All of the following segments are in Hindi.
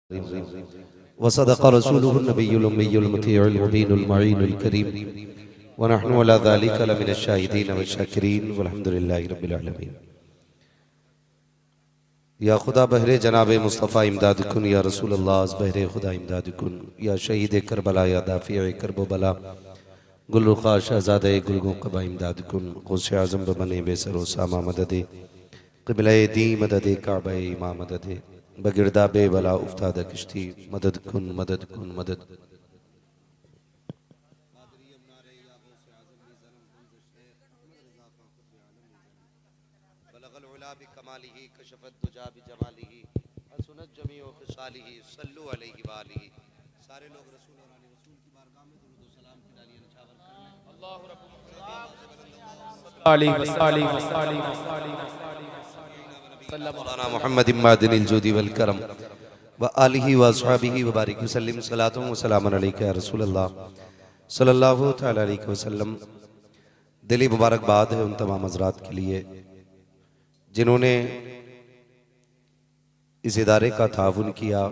वसदक़ रसूलुहु नबियुल उम्मियुल मुतीउल मुबीनुल मुईनुल करीम व नहनु अला ज़ालिका लमिनश शाहिदीन व शाकिरीन वल्हम्दुलिल्लाहि रब्बिल आलमीन। या खुदा बहरे जनाब मुस्तफ़ा इमदाद कुन, या रसूल अल्लाह बहरे खुदा इमदाद कुन, या शहीद करबला, या दाफ़िए करब बला, गुलरुखा शहज़ादे गुलगो कबा इमदाद कुन, गौसे आज़म बने बेसरो सामा मददे क़िबले दी मददे काबे इमा मददे बगिरदा बेबला उफ्ताद किश्ती मदद कुन मदद कुन मदद। सारे लोग रसूल और आले रसूल की बारगाह में दुरूद व सलाम की डालियां निछावर कर लें। अल्लाहु रब्बुल मौलाना मुहम्मद इमादिनिल जुदी वल करम व आलिहि व अस्हाबिहि व बारिक वसल्लम सलातु व सलामुन अलैका या रसूल अल्लाह सल्लल्लाहु तआला अलैहि वसल्लम। दिली मुबारकबाद है उन तमाम हज़रात के लिए जिन्होंने इस इदारे का ताउन किया,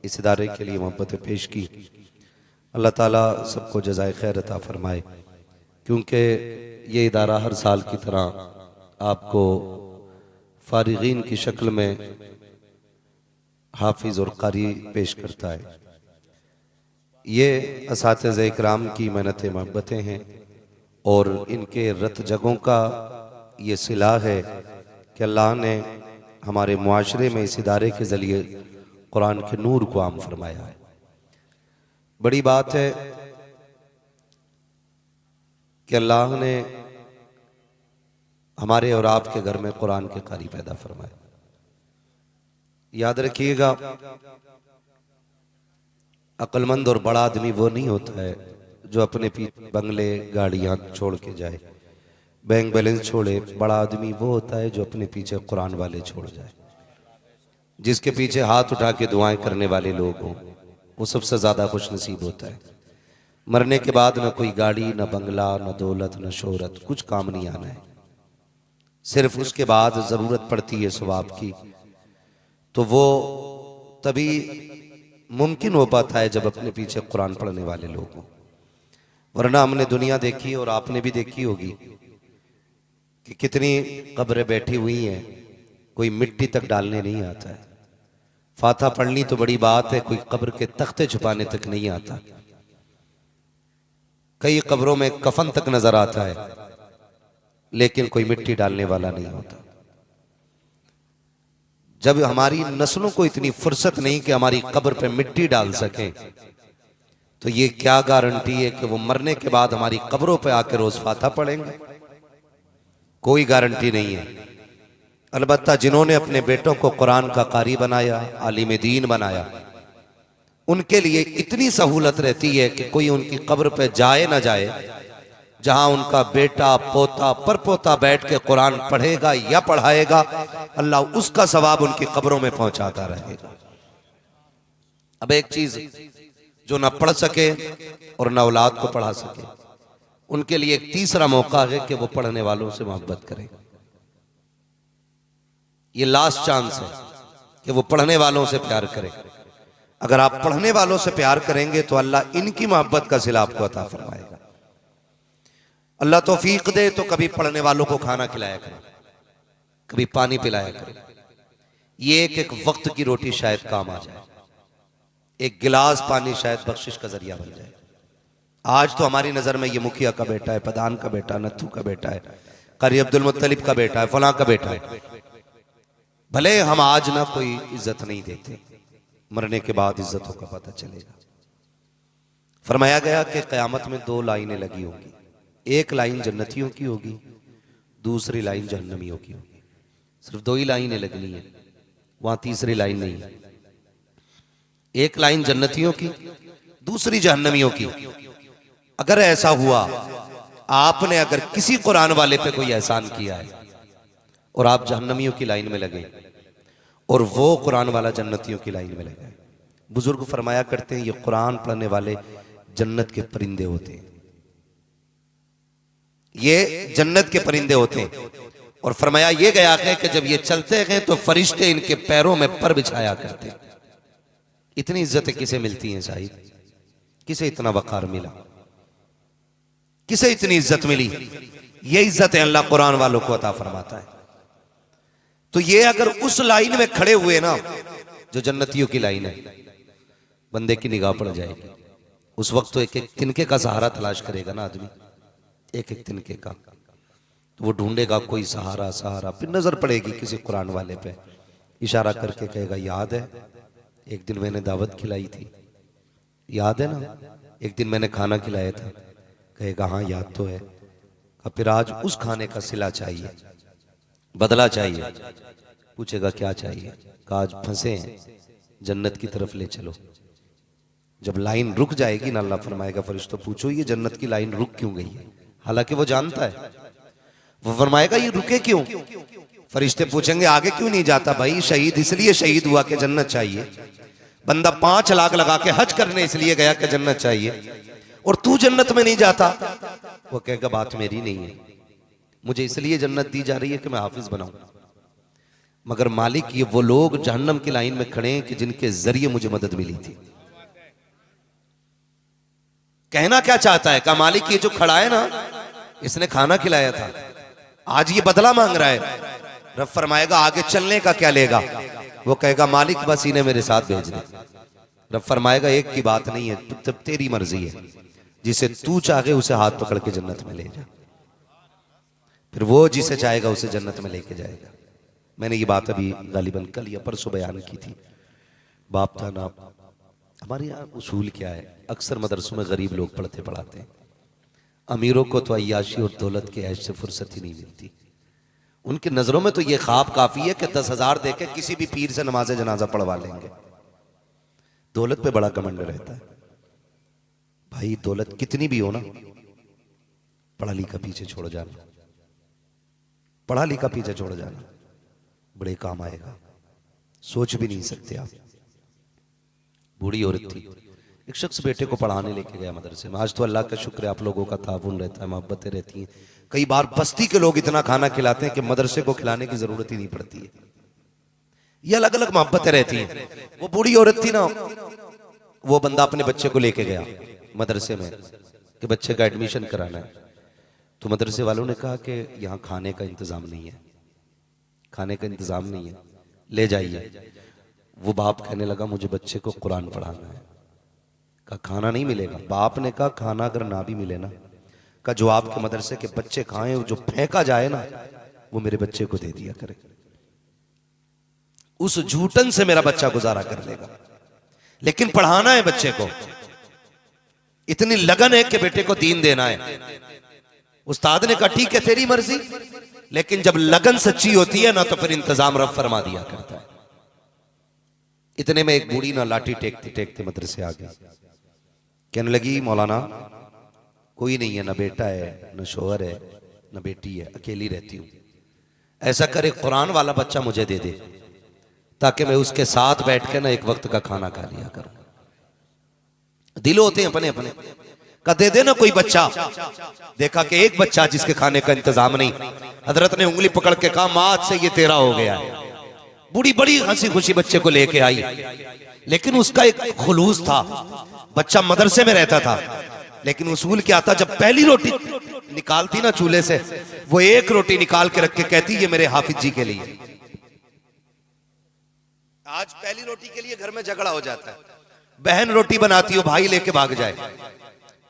इस इदारे के लिए मोहब्बतें पेश की। अल्लाह ताला सबको जज़ाए खैर अता फरमाए, क्योंकि ये इदारा हर साल की तरह आपको फारिगीन की शक्ल में हाफिज और कारी पेश करता है। ये असातिज़े इकराम की मेहनत मोहब्बतें हैं और इनके रत जगों का ये सिला है कि अल्लाह ने हमारे मुआशरे में इस इदारे के ज़रिए कुरान के नूर को आम फरमाया है। बड़ी बात है कि अल्लाह ने हमारे और आपके घर में कुरान के कारी पैदा फरमाए। याद रखिएगा, अक्लमंद और बड़ा आदमी वो नहीं होता है जो अपने पीछे बंगले गाड़ियां छोड़ के जाए, बैंक बैलेंस छोड़े। बड़ा आदमी वो होता है जो अपने पीछे कुरान वाले छोड़ जाए, जिसके पीछे हाथ उठा के दुआएं करने वाले लोग हों, वो सबसे ज्यादा खुश नसीब होता है। मरने के बाद न कोई गाड़ी, न बंगला, न दौलत, न शोहरत, कुछ काम नहीं आना है। सिर्फ उसके बाद जरूरत पड़ती है सवाब की, तो वो तभी मुमकिन हो पाता है जब अपने पीछे कुरान पढ़ने वाले लोग हों। वरना हमने दुनिया देखी और आपने भी देखी होगी कि कितनी कब्रें बैठी हुई हैं, कोई मिट्टी तक डालने नहीं आता है। फातिहा पढ़नी तो बड़ी बात है, कोई कब्र के तख्ते छुपाने तक नहीं आता। कई कब्रों में कफन तक नजर आता है, लेकिन कोई मिट्टी डालने वाला नहीं होता। जब हमारी नस्लों को इतनी फुर्सत नहीं कि हमारी कब्र पे मिट्टी डाल सकें, तो ये क्या गारंटी है कि वो मरने के बाद हमारी कब्रों पे आके रोज फातिहा पढ़ेंगे? कोई गारंटी नहीं है। अलबत्ता जिन्होंने अपने बेटों को कुरान का कारी बनाया, आलिम दीन बनाया, उनके लिए इतनी सहूलत रहती है कि कोई उनकी कब्र पे जाए ना जाए, जहां उनका बेटा, पोता, परपोता बैठ के कुरान पढ़ेगा या पढ़ाएगा, अल्लाह उसका सवाब उनकी कब्रों में पहुंचाता रहेगा। अब एक चीज जो ना पढ़ सके और ना औलाद को पढ़ा सके, उनके लिए एक तीसरा मौका है कि वो पढ़ने वालों से मोहब्बत करें। ये लास्ट चांस है कि वो पढ़ने वालों से प्यार करें। अगर आप पढ़ने वालों से प्यार करेंगे तो अल्लाह इनकी मोहब्बत का सिला आपको अता फरमाएगा। अल्लाह तौफीक दे तो कभी पढ़ने वालों को खाना खिलाया करें, कभी पानी पिलाया करें। ये एक वक्त की रोटी शायद काम आ जाए, एक गिलास पानी शायद बख्शिश का जरिया बन जाए। आज तो हमारी नजर में ये मुखिया का बेटा है, प्रधान का बेटा, नत्थू का बेटा है, कारी अब्दुल मुत्तलिब का बेटा है, फलां का बेटा है। भले हम आज ना कोई इज्जत नहीं देते, मरने के बाद इज्जतों का पता चलेगा। फरमाया गया कि क़यामत में दो लाइनें लगी होंगी, एक लाइन जन्नतियों की होगी, दूसरी लाइन जहन्नमियों की होगी। सिर्फ दो ही लाइनें लगनी है, वहां तीसरी लाइन नहीं है। एक लाइन जन्नतियों की, दूसरी जहन्नमियों की। अगर ऐसा हुआ, आपने अगर किसी कुरान वाले पे कोई एहसान किया है और आप जहन्नमियों की लाइन में लगे और वो कुरान वाला जन्नतियों की लाइन में लगे, बुजुर्ग फरमाया करते हैं ये कुरान पढ़ने वाले जन्नत के परिंदे होते हैं, ये जन्नत के परिंदे होते हैं। और फरमाया ये गया है कि जब ये चलते हैं तो फरिश्ते इनके पैरों में पर बिछाया करते हैं। इतनी इज्जतें किसे मिलती हैं शाहिद? किसे इतना वकार मिला? किसे इतनी इज्जत मिली? ये इज्जतें अल्लाह कुरान वालों को अता फरमाता है। तो ये अगर उस लाइन में खड़े हुए ना जो जन्नतियों की लाइन है, बंदे की निगाह पड़ जाएगी। उस वक्त तो एक एक तिनके का सहारा तलाश करेगा ना आदमी, एक एक तिनके का। तो वो ढूंढेगा कोई सहारा सहारा, फिर नजर पड़ेगी किसी कुरान वाले पे, इशारा करके कहेगा याद है एक दिन मैंने दावत खिलाई थी, याद है ना एक दिन मैंने खाना खिलाया था? कहेगा हाँ याद तो है। फिर आज उस खाने का सिला चाहिए, बदला चाहिए। पूछेगा क्या चाहिए? कहा आज फंसे हैं, जन्नत की तरफ ले चलो। जब लाइन रुक जाएगी ना, अल्लाह फरमाएगा फरिश्तों पूछो ये जन्नत की लाइन रुक क्यों गई है? हालांकि वो जानता है। वो फरमाएगा ये रुके क्यों? फरिश्ते पूछेंगे आगे क्यों नहीं जाता? भाई शहीद इसलिए शहीद हुआ कि जन्नत चाहिए। बंदा 5 लाख लगा के हज करने इसलिए गया कि जन्नत चाहिए, और तू जन्नत में नहीं जाता। वो कहेगा बात मेरी नहीं है, मुझे इसलिए जन्नत दी जा रही है कि मैं हाफिज बनाऊं। मगर मालिक ये वो लोग जहन्नम की लाइन में खड़े हैं कि जिनके जरिए मुझे मदद मिली थी। कहना क्या चाहता है? कहा मालिक ये जो खड़ा है ना, इसने खाना खिलाया था, आज ये बदला मांग रहा है। रब फरमाएगा आगे चलने का क्या लेगा? वो कहेगा मालिक बस इन्हें मेरे साथ भेज दे। रब फरमाएगा एक की बात नहीं है, तब तेरी मर्जी है, जिसे तू चाहे उसे हाथ पकड़ के जन्नत में ले जा। फिर वो जिसे चाहेगा उसे जन्नत में लेके जाएगा। मैंने ये बात अभी गालिबन कल या परसों बयान की थी। बाप था ना, हमारे यहाँ उसूल क्या है, अक्सर मदरसों में गरीब लोग पढ़ते पढ़ाते हैं। अमीरों को तो अय्याशी और दौलत के ऐश से फुर्सत ही नहीं मिलती। उनकी नजरों में तो ये ख्वाब काफी है कि 10,000 देके किसी भी पीर से नमाज जनाजा पढ़वा लेंगे। दौलत पे बड़ा घमंड रहता है। भाई दौलत कितनी भी हो ना, पढ़ा लिखा पीछे छोड़ जाना, पढ़ा लिखा पीछे छोड़ जाना, बड़े काम आएगा। सोच भी नहीं सकते आप। बूढ़ी औरत थी, एक शख्स बेटे को पढ़ाने लेके गया मदरसे में। आज तो अल्लाह का शुक्र है आप लोगों का ताउन रहता है, मोहब्बतें रहती हैं। कई बार बस्ती के लोग इतना खाना खिलाते हैं कि मदरसे को खिलाने की जरूरत ही नहीं पड़ती है। ये अलग अलग मोहब्बतें रहती हैं। वो बूढ़ी औरत थी ना, वो बंदा अपने बच्चे को लेके गया मदरसे में कि बच्चे का एडमिशन कराना है। तो मदरसे वालों ने कहा कि यहाँ खाने का इंतजाम नहीं है, खाने का इंतजाम नहीं है, ले जाइए। वो बाप कहने लगा मुझे बच्चे को कुरान पढ़ाना है। कहा खाना नहीं मिलेगा? बाप ने कहा खाना अगर ना भी मिले ना, का जो आपके मदरसे के बच्चे खाएं, जो फेंका जाए ना, वो मेरे बच्चे को दे दिया करे। उस झूठन से मेरा बच्चा गुजारा कर लेगा, लेकिन पढ़ाना है बच्चे को। इतनी लगन है कि बेटे को दीन देना है। उस्ताद ने कहा ठीक है तेरी मर्जी, लेकिन जब लगन सच्ची होती है ना तो फिर इंतजाम रब फरमा दिया करता है। इतने में एक बूढ़ी ना लाठी टेकते टेकते मदरसे आ गई। कहने लगी मौलाना कोई नहीं है, ना बेटा है, न शोहर है, न बेटी है, अकेली रहती हूं। ऐसा करे कुरान वाला बच्चा मुझे दे दे, ताकि मैं उसके साथ बैठ के ना एक वक्त का खाना खा लिया करूं। दिल होते हैं अपने अपने। का दे दे ना कोई बच्चा। देखा कि एक बच्चा जिसके खाने का इंतजाम नहीं। हजरत ने उंगली पकड़ के कहा मां आज से ये तेरा हो गया है। बूढ़ी बड़ी हंसी खुशी बच्चे को लेके आई, लेकिन उसका एक खुलूस था। बच्चा मदरसे में रहता था, लेकिन उसूल क्या था, जब पहली रोटी निकालती ना चूल्हे से, वो एक रोटी निकाल के रख के कहती ये मेरे हाफिज जी के लिए। आज पहली रोटी के लिए घर में झगड़ा हो जाता है। बहन रोटी बनाती हो, भाई लेके भाग जाए,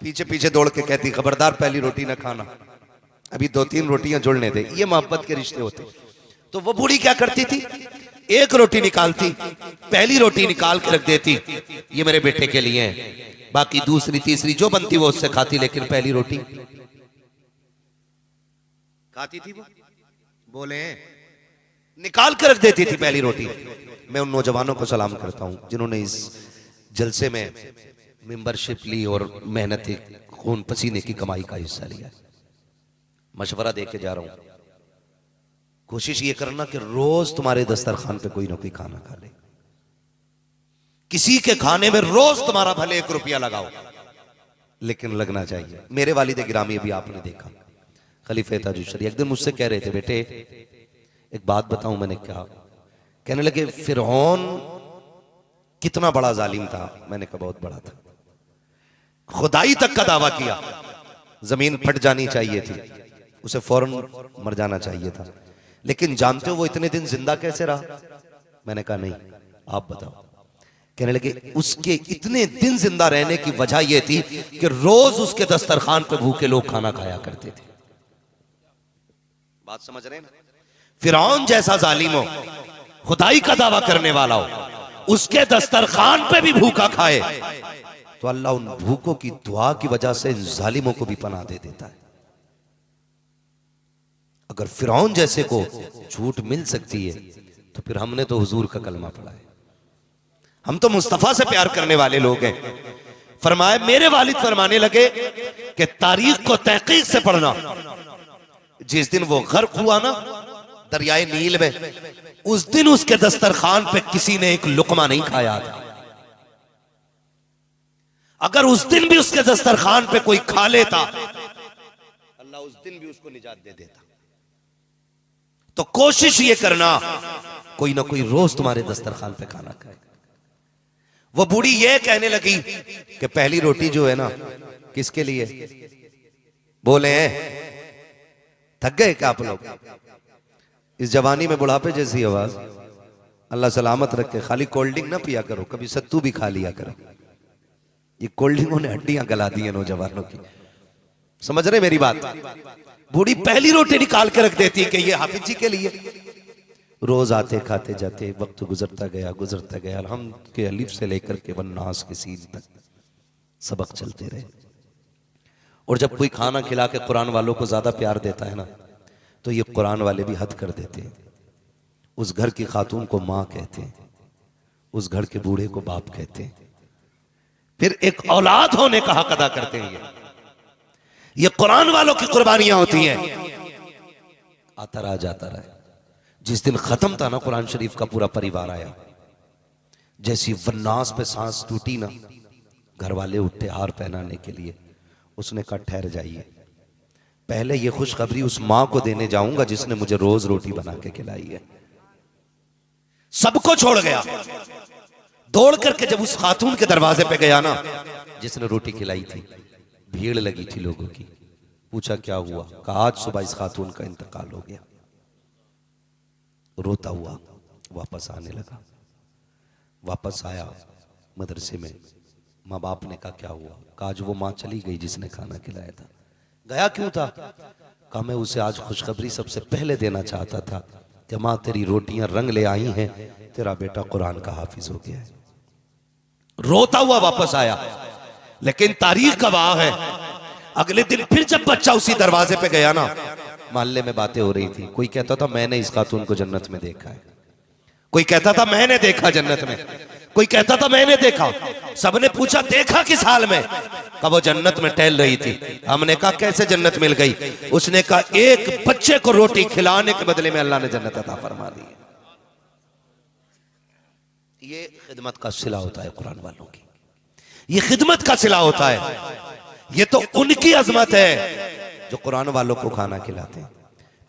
पीछे पीछे दौड़ के कहती खबरदार पहली रोटी ना खाना, अभी 2-3 रोटियां जुड़ने दे। ये मोहब्बत के रिश्ते होते। तो वो बूढ़ी क्या करती थी, एक रोटी निकालती, पहली रोटी निकाल के रख देती, ये मेरे बेटे के लिए है। बाकी दूसरी तीसरी जो बनती वो उससे खाती, लेकिन पहली रोटी खाती थी वो। बोले निकाल के रख देती थी पहली रोटी। मैं उन नौजवानों को सलाम करता हूं जिन्होंने इस जलसे में मेंबरशिप ली और मेहनत खून पसीने की कमाई का हिस्सा लिया। मशवरा दे के जा रहा हूं, कोशिश ये करना कि रोज तुम्हारे दस्तरखान पे कोई ना कोई खाना खा ले। किसी के खाने में रोज तुम्हारा भले 1 रुपया लगाओ, लेकिन लगना चाहिए। मेरे वालिद गिरामी अभी आपने देखा, खलीफे ताजुशरी एक दिन मुझसे कह रहे थे बेटे एक बात बताऊं। मैंने कहा, कहने लगे फिरौन कितना बड़ा जालिम था? मैंने कहा बहुत बड़ा था। खुदाई तक का दावा किया, जमीन फट जानी चाहिए थी, उसे फौरन मर जाना चाहिए था। लेकिन जानते हो वो इतने दिन जिंदा कैसे रहा? मैंने कहा नहीं, आप बताओ। कहने लगे उसके इतने दिन जिंदा रहने की वजह यह थी कि रोज उसके दस्तरखान पे भूखे लोग खाना खाया करते थे। बात समझ रहे हैं ना? फिरौन जैसा जालिम हो, खुदाई का दावा करने वाला हो, उसके दस्तरखान पे भी भूखा खाए, तो अल्लाह उन भूखों की दुआ की वजह से इन जालिमों को भी पनाह दे देता है। अगर फिरौन जैसे को झूठ मिल सकती है तो फिर हमने तो हुजूर का कलमा पढ़ा है, हम तो मुस्तफा से प्यार करने वाले लोग हैं। फरमाए, मेरे वालिद फरमाने लगे कि तारीख को तहकीक से पढ़ना। जिस दिन वो गर्क हुआ ना दरियाए नील में, उस दिन उसके दस्तरखान पे किसी ने एक लुकमा नहीं खाया था। अगर उस दिन भी उसके दस्तरखान पे कोई खा लेता, अल्लाह उस दिन भी उसको निजात दे देता। तो कोशिश ये करना कोई ना कोई रोज तुम्हारे दस्तरखान पे खाना खाए। वो बूढ़ी ये कहने लगी कि पहली रोटी जो है ना, किसके लिए? बोले हैं, थक गए क्या आप लोग? इस जवानी में बुढ़ापे जैसी आवाज, अल्लाह सलामत रखे। खाली कोल्ड ड्रिंक ना पिया करो, कभी सत्तू भी खा लिया करो। ये कोल्ड ड्रिंकों ने हड्डियां गला दी हैं नौजवानों की। समझ रहे मेरी बात? बूढ़ी पहली रोटी निकाल के रख देती कि ये हाफिज जी के लिए। रोज आते खाते जाते, वक्त गुजरता गया। अल्हम्द के अलिफ से लेकर के वन्नास के सीन तक सबक चलते रहे। और जब कोई खाना खिला के कुरान वालों को ज्यादा प्यार देता है ना, तो ये कुरान वाले भी हद कर देते हैं। उस घर की खातून को माँ कहते हैं, उस घर के बूढ़े को बाप कहते हैं, फिर एक औलाद होने का हक अदा करते हैं। ये कुरान वालों की कुर्बानियां होती हैं। आता रहा जाता रहा। जिस दिन खत्म था ना कुरान शरीफ का, पूरा परिवार आया। जैसी वन्नास पे सांस टूटी ना, घर वाले उठे हार पहनाने के लिए। उसने कहा ठहर जाइए, पहले ये खुशखबरी उस मां को देने जाऊंगा जिसने मुझे रोज रोटी बना के खिलाई है। सबको छोड़ गया, दौड़ करके जब उस खातून के दरवाजे पे गया ना जिसने रोटी खिलाई थी, भीड़ लगी थी लोगों की। पूछा क्या हुआ? कहा आज सुबह इस खातून का इंतकाल हो गया। रोता हुआ वापस आने लगा। वापस आया मदरसे में, माँ बाप ने कहा क्या हुआ? कहा आज वो माँ चली गई जिसने खाना खिलाया था। गया क्यों था? कहा मैं उसे आज खुशखबरी सबसे पहले देना चाहता था कि माँ तेरी रोटियां रंग ले आई हैं, तेरा बेटा कुरान का हाफिज हो गया है। रोता हुआ वापस आया। लेकिन तारीख गवाह है, अगले दिन फिर जब बच्चा उसी दरवाजे पे गया ना, मोहल्ले में बातें हो रही थी। कोई कहता था मैंने इस खातून को जन्नत में देखा है, कोई कहता था मैंने देखा जन्नत में, कोई कहता था मैंने देखा। सबने पूछा देखा किस हाल में? कहा वो जन्नत में टहल रही थी। हमने कहा कैसे जन्नत मिल गई? उसने कहा एक बच्चे को रोटी खिलाने के बदले में अल्लाह ने जन्नत अता फरमा दी। ये खिदमत का सिला होता है कुरान वालों की, ये खिदमत का सिला होता है। ये तो उनकी अजमत है जो कुरान वालों को खाना खिलाते हैं।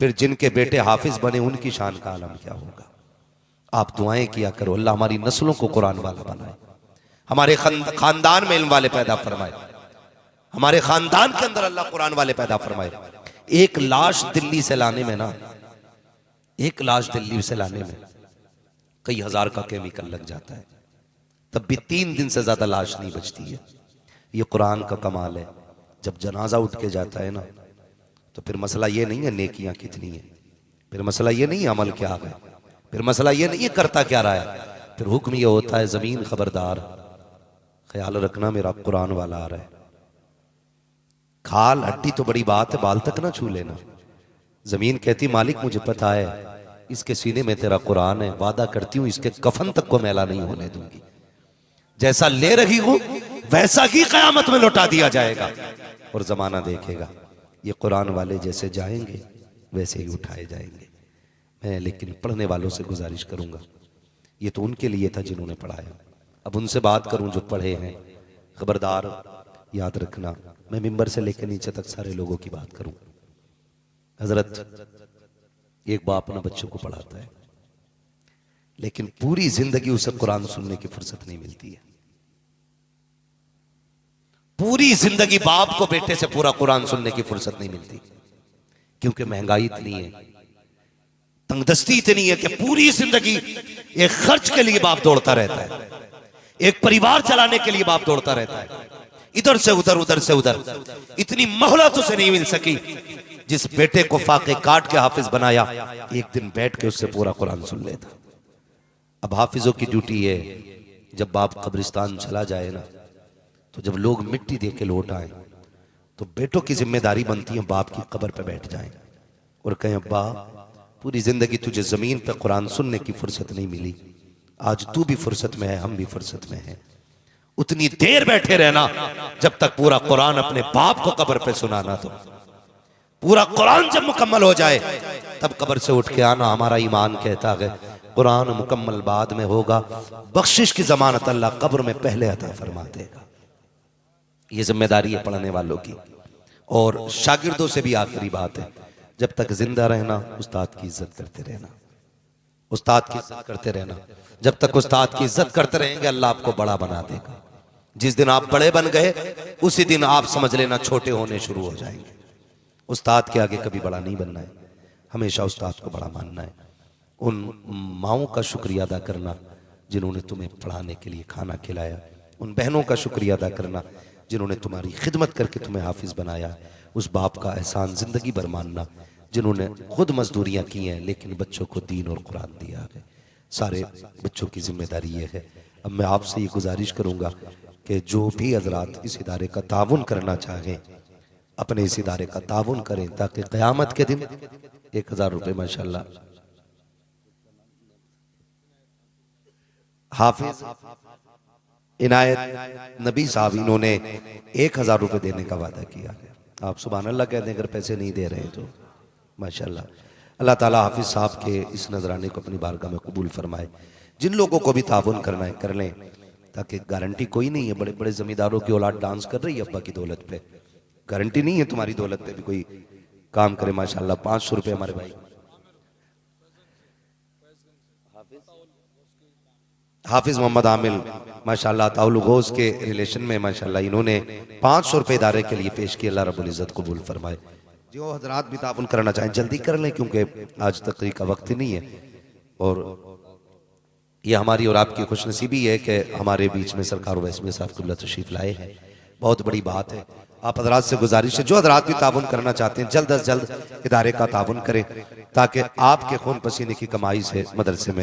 फिर जिनके बेटे हाफिज बने उनकी शान का आलम क्या होगा? आप दुआएं किया करो, अल्लाह हमारी नस्लों को कुरान वाला बनाए, हमारे खानदान में इल्म वाले पैदा फरमाए, हमारे खानदान के अंदर अल्लाह कुरान वाले पैदा फरमाए। एक लाश दिल्ली से लाने में ना, एक लाश दिल्ली से लाने में कई हजार का केमिकल लग जाता है, तब भी 3 दिन से ज्यादा लाश नहीं बचती है। ये कुरान का कमाल है। जब जनाजा उठ के जाता है ना, तो फिर मसला ये नहीं है नेकियां कितनी है, फिर मसला ये नहीं है अमल क्या है, फिर मसला ये नहीं है करता क्या रहा है। फिर हुक्म ये होता है जमीन खबरदार, ख्याल रखना मेरा कुरान वाला आ रहा है। खाल हड्डी तो बड़ी बात है, बाल तक ना छू लेना। जमीन कहती मालिक मुझे पता है इसके सीने में तेरा कुरान है, वादा करती हूं इसके कफन तक को मैला नहीं होने दूंगी। जैसा ले रही हूं वैसा ही कयामत में लौटा दिया जाएगा और जमाना देखेगा ये कुरान वाले जैसे जाएंगे वैसे ही उठाए जाएंगे। मैं लेकिन पढ़ने वालों से गुजारिश करूंगा, ये तो उनके लिए था जिन्होंने पढ़ाया, अब उनसे बात करूं जो पढ़े हैं। खबरदार याद रखना, मैं मिंबर से लेकर नीचे तक सारे लोगों की बात करूं। हजरत एक बाप अपना बच्चों को पढ़ाता है, लेकिन पूरी जिंदगी उसे कुरान सुनने की फुर्सत नहीं मिलती है। पूरी जिंदगी बाप को बेटे से पूरा कुरान सुनने की फुर्सत नहीं मिलती, क्योंकि महंगाई इतनी है, तंगदस्ती इतनी है कि पूरी जिंदगी एक खर्च के लिए बाप दौड़ता रहता है, एक परिवार चलाने के लिए बाप दौड़ता रहता है, इधर से उधर उधर से उधर। इतनी मोहलत उसे नहीं मिल सकी। जिस बेटे को फाके काट के हाफिज बनाया, एक दिन बैठ के उससे पूरा कुरान सुन लेता। अब हाफिजों की ड्यूटी है, जब बाप कब्रिस्तान चला जाए ना, तो जब लोग मिट्टी दे के लौट आए, तो बेटों की जिम्मेदारी बनती है बाप की कब्र पे बैठ जाएं और कहें, अब्बा पूरी जिंदगी तुझे जमीन पे कुरान सुनने की फुर्सत नहीं मिली, आज तू भी फुर्सत में है, हम भी फुर्सत में हैं। उतनी देर बैठे रहना जब तक पूरा कुरान अपने बाप को कब्र पे सुनाना। तो पूरा कुरान जब मुकम्मल हो जाए तब कब्र से उठ के आना। हमारा ईमान कहता है कुरान मुकम्मल बाद में होगा, बख्शिश की जमानत अल्लाह कब्र में पहले अता फरमा देगा। ये जिम्मेदारी है पढ़ने वालों की। और शागिर्दों से भी आखिरी बात है, जब तक जिंदा रहना उस्ताद की इज्जत करते रहना, उस्ताद की इज्जत करते रहना। जब तक उस्ताद की इज्जत करते रहेंगे अल्लाह आपको बड़ा बना देगा। जिस दिन आप बड़े बन गए उसी दिन आप समझ लेना छोटे होने शुरू हो जाएंगे। उस्ताद के आगे कभी बड़ा नहीं बनना है, हमेशा उस्ताद को बड़ा मानना है। उन माओं का शुक्रिया अदा करना जिन्होंने तुम्हें पढ़ाने के लिए खाना खिलाया, उन बहनों का शुक्रिया अदा करना जिन्होंने तुम्हारी खिदमत करके तुम्हें हाफिज बनाया, उस बाप का एहसान जिंदगी भर मानना जिन्होंने खुद मजदूरियां की हैं लेकिन बच्चों को दीन और कुरान दिया है। सारे बच्चों की जिम्मेदारी ये है। अब मैं आपसे ये गुजारिश करूंगा कि जो भी हजरात इस इदारे का ताउन करना चाहें अपने इस इदारे का ताउन करें, ताकि क़यामत के दिन 1000 रुपये माशाल्लाह हाफिज इनायत नबी साहब इन्होंने 1000 रुपये देने का वादा किया है। आप सुभान अल्लाह कह दें अगर पैसे नहीं दे रहे तो माशाल्लाह। अल्लाह ताला हाफिज साहब के इस नजराने को अपनी बारगाह में कबूल फरमाए। जिन लोगों को भी ताउन करना है कर लें, ताकि गारंटी कोई नहीं है। बड़े बड़े जमींदारों की औलाद डांस कर रही है अब्बा की दौलत पे, गारंटी नहीं है तुम्हारी दौलत पे भी कोई काम करे। माशाल्लाह 500 रुपये हमारे भाई हाफिज मोहम्मद आमिल माशाल्लाह ताउल गौस के रिलेशन में माशाल्लाह इन्होंने 500 रुपये इदारे के लिए पेश किए। अल्लाह रब्बुल इज्जत कबूल फरमाए। जो हजरात भी ताउन करना चाहें जल्दी कर लें, क्योंकि आज तकरीर का वक्त ही नहीं है। और ये हमारी और आपकी खुशनसीबी है कि हमारे बीच में सरकार वैस में साहब क़िबला तशरीफ लाए हैं, बहुत बड़ी बात है। आप हजरात से गुजारिश है जो हजरात भी ताउन करना चाहते हैं जल्द अज जल्द इदारे का ताउन करें, ताकि आपके खून पसीने की कमाई से मदरसे में